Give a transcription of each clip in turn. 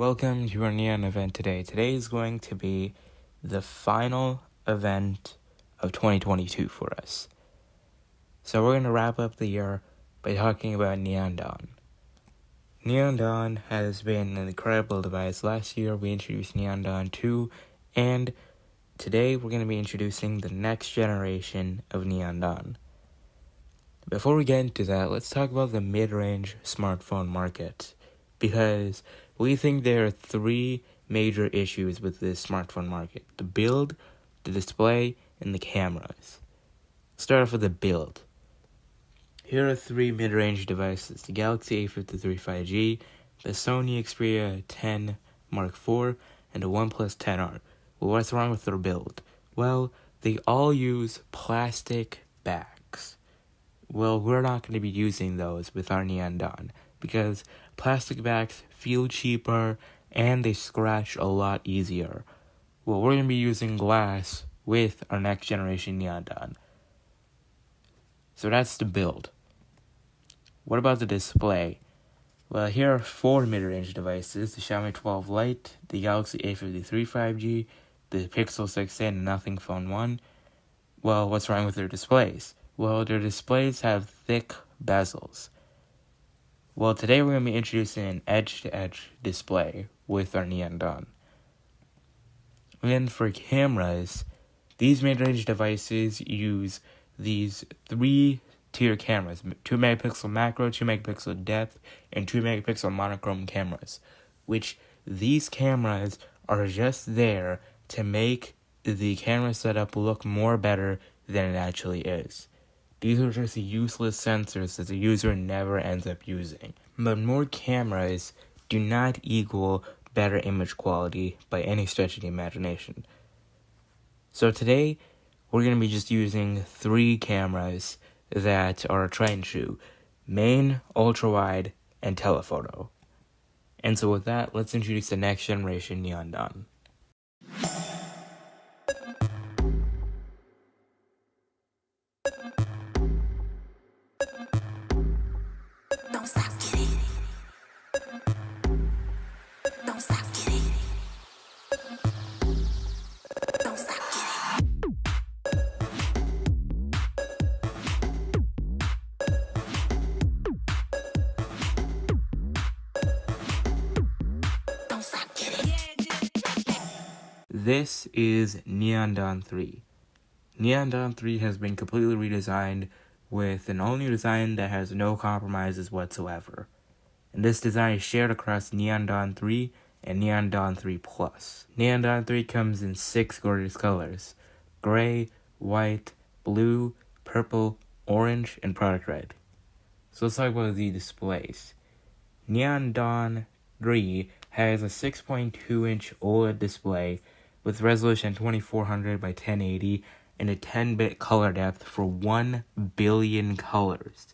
Welcome to our Neon event today. Today is going to be the final event of 2022 for us. So we're going to wrap up the year by talking about Neon Dawn. Neon Dawn has been an incredible device. Last year we introduced Neon Dawn 2, and today we're going to be introducing the next generation of Neon Dawn. Before we get into that, let's talk about the mid-range smartphone market, because we think there are three major issues with this smartphone market: the build, the display, and the cameras. Start off with the build. Here are three mid-range devices: the Galaxy A53 5G, the Sony Xperia 10 Mark IV, and the OnePlus 10R. Well, what's wrong with their build? Well, they all use plastic backs. Well, we're not going to be using those with our Neon Dawn, because plastic backs feel cheaper and they scratch a lot easier. Well, we're going to be using glass with our next generation Neon Dawn. So that's the build. What about the display? Well, here are four mid-range devices: the Xiaomi 12 Lite, the Galaxy A53 5G, the Pixel 6a, and the Nothing Phone 1. Well, what's wrong with their displays? Well, their displays have thick bezels. Well, today we're going to be introducing an edge-to-edge display with our Neon Dawn. And for cameras, these mid-range devices use these three-tier cameras: 2 megapixel macro, 2 megapixel depth, and 2 megapixel monochrome cameras, which these cameras are just there to make the camera setup look more better than it actually is. These are just useless sensors that the user never ends up using. But more cameras do not equal better image quality by any stretch of the imagination. So today, we're going to be just using three cameras that are a tried and true: main, ultra-wide, and telephoto. And so with that, let's introduce the next generation Neon Dawn. Don't stop, get it. Don't stop, get it. Don't stop, get it. Don't stop, get it. This is Neon Dawn 3. Neon Dawn 3 has been completely redesigned with an all-new design that has no compromises whatsoever. And this design is shared across Neon Dawn 3 and Neon Dawn 3 Plus. Neon Dawn 3 comes in 6 gorgeous colors: gray, white, blue, purple, orange, and product red. So let's talk about the displays. Neon Dawn 3 has a 6.2-inch OLED display with resolution 2400 by 1080 and a 10-bit color depth for 1 billion colors.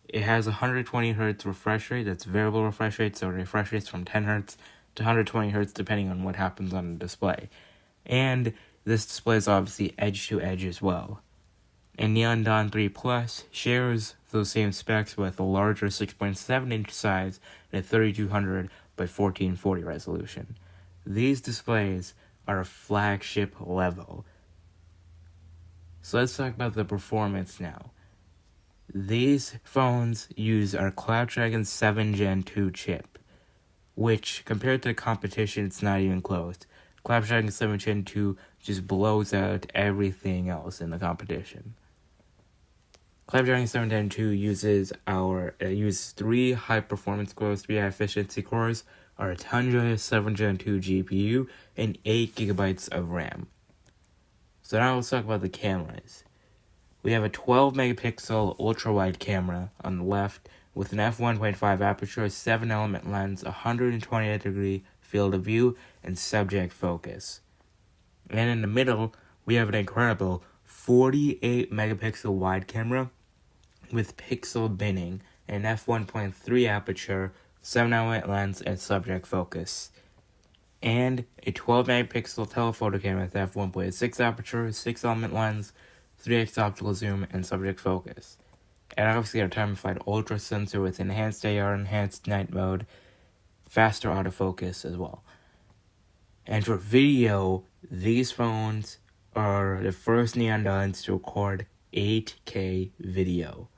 It has 120 Hz refresh rate. That's variable refresh rate, so it refreshes from 10 Hz to 120 Hz depending on what happens on the display. And this display is obviously edge-to-edge as well. And Neon Dawn 3 Plus shares those same specs with a larger 6.7-inch size and a 3200 by 1440 resolution. These displays are a flagship level. So let's talk about the performance now. These phones use our Snapdragon 7 Gen 2 chip, which compared to the competition, it's not even close. Snapdragon 7 Gen 2 just blows out everything else in the competition. Snapdragon 7 Gen 2 uses 3 high-performance cores, 3 high-efficiency cores, our Tundra 7 Gen 2 GPU, and 8 GB of RAM. So now let's talk about the cameras. We have a 12 megapixel ultra-wide camera on the left with an f1.5 aperture, 7-element lens, 128-degree field of view, and subject focus. And in the middle, we have an incredible 48 megapixel wide camera with pixel binning, an f1.3 aperture, 7-element lens, and subject focus. And a 12 megapixel telephoto camera with f1.6 aperture, 6-element lens, 3x optical zoom, and subject focus. And obviously our time-of-flight ultra sensor with enhanced AR, enhanced night mode, faster autofocus as well. And for video, these phones are the first Neon Dons to record 8K video.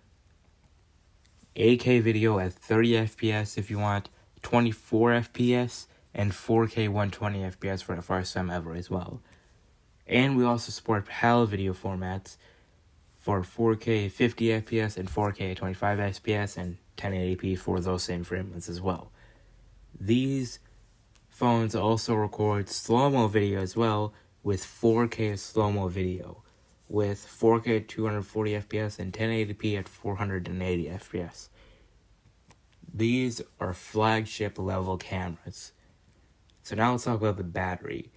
8K video at 30 FPS if you want, 24 FPS, and 4K 120 FPS for the first time ever as well. And we also support PAL video formats for 4K 50 FPS and 4K 25 FPS and 1080p for those same frame rates as well. These phones also record slow-mo video as well with 4K slow-mo video with 4K at 240 FPS and 1080p at 480 FPS. These are flagship level cameras. So now let's talk about the battery.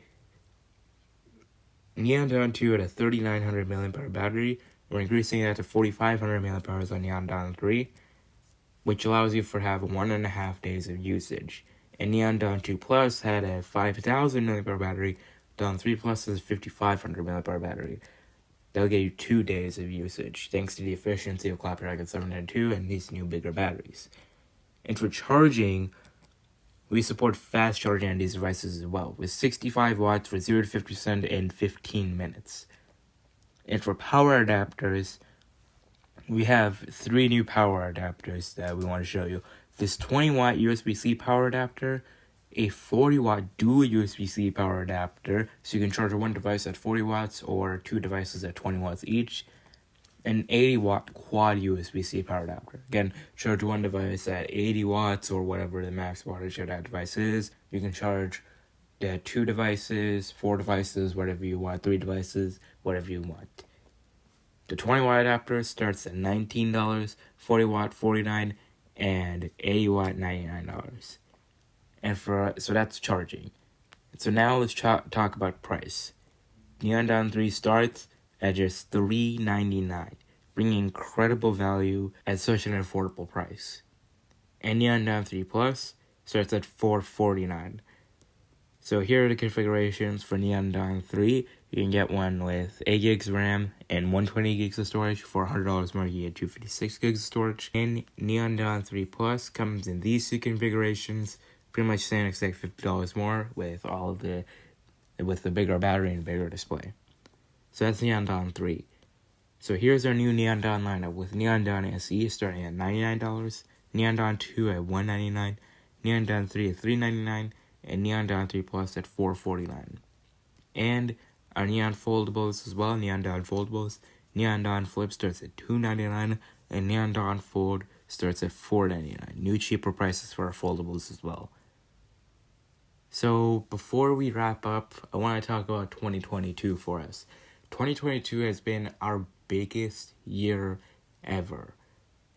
Neon Don 2 had a 3900 mAh battery. We're increasing that to 4500 mAh on Neon Don 3, which allows you to have 1.5 days of usage. And Neon Don 2 Plus had a 5000 mAh battery. Don 3 Plus has a 5500 mAh battery. That'll get you 2 days of usage, thanks to the efficiency of Snapdragon 792 and these new bigger batteries. And for charging, we support fast charging on these devices as well, with 65 watts for 0 to 50% in 15 minutes. And for power adapters, we have 3 new power adapters that we want to show you. This 20-watt USB-C power adapter, a 40-watt dual USB-C power adapter, so you can charge one device at 40 watts or 2 devices at 20 watts each, an 80-watt quad USB-C power adapter. Again, charge one device at 80 watts or whatever the max wattage of that device is. You can charge the 2 devices, 4 devices, whatever you want, 3 devices, whatever you want. The 20-watt adapter starts at $19, 40-watt $49, and 80-watt $99. And so that's charging. So now let's talk about price. Neon Don 3 starts at just $399, bringing incredible value at such an affordable price. And Neon Don 3 Plus starts at $449. So here are the configurations for Neon Don 3. You can get one with 8 gigs RAM and 120 gigs of storage. For $100 more, you get 256 gigs of storage. And Neon Don 3 Plus comes in these 2 configurations. Pretty much same, except $50 more with the bigger battery and bigger display. So that's Neon Don 3. So here's our new Neon Don lineup with Neon Don SE starting at $99, Neon Don 2 at $199, Neon Don 3 at $399, and Neon Don 3 Plus at $449. And our Neon Foldables as well, Neon Don Foldables. Neon Don Flip starts at $299, and Neon Don Fold starts at $499. New cheaper prices for our foldables as well. So before we wrap up, I want to talk about 2022 for us. 2022 has been our biggest year ever.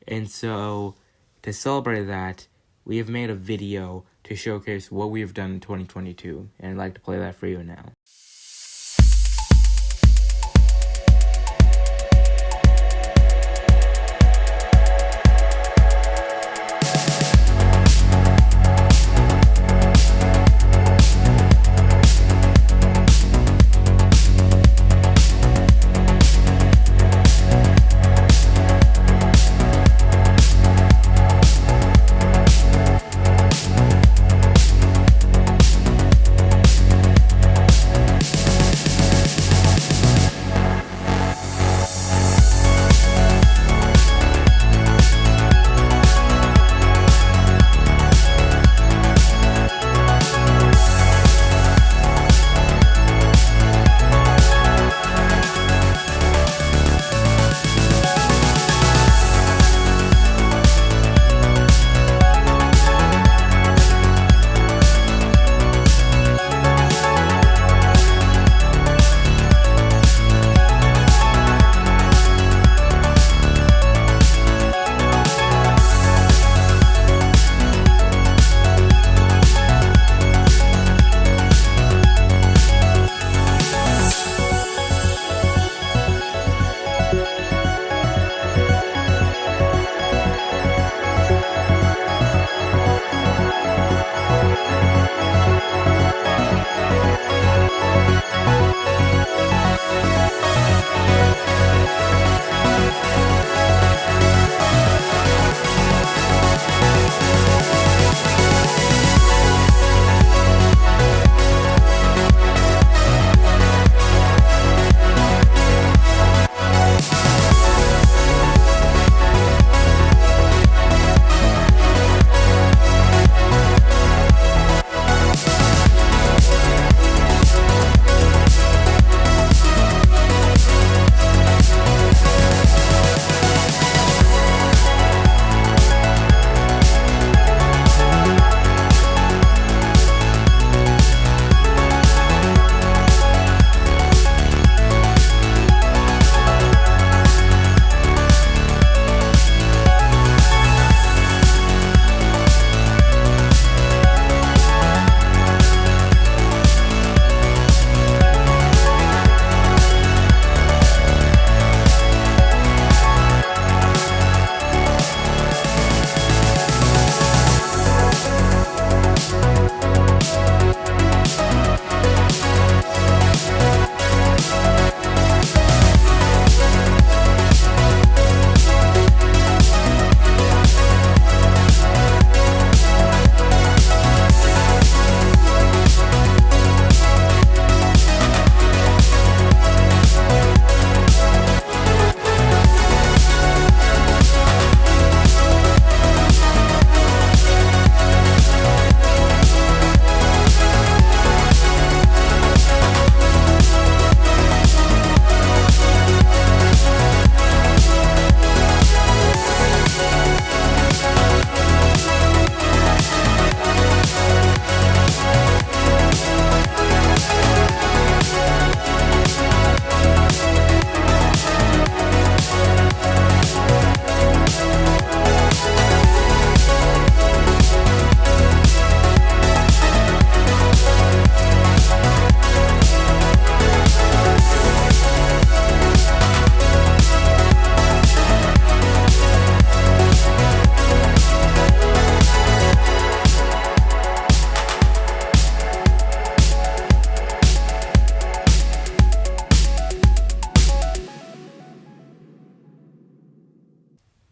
And so to celebrate that, we have made a video to showcase what we have done in 2022. And I'd like to play that for you now.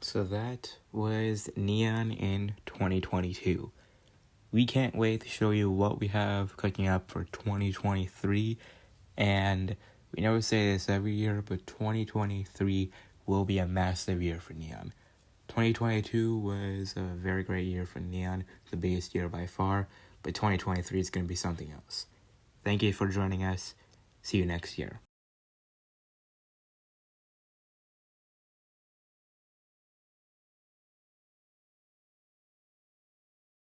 So that was Neon in 2022. We can't wait to show you what we have cooking up for 2023. And we never say this every year, but 2023 will be a massive year for Neon. 2022 was a very great year for Neon, the biggest year by far, but 2023 is going to be something else. Thank you for joining us. See you next year.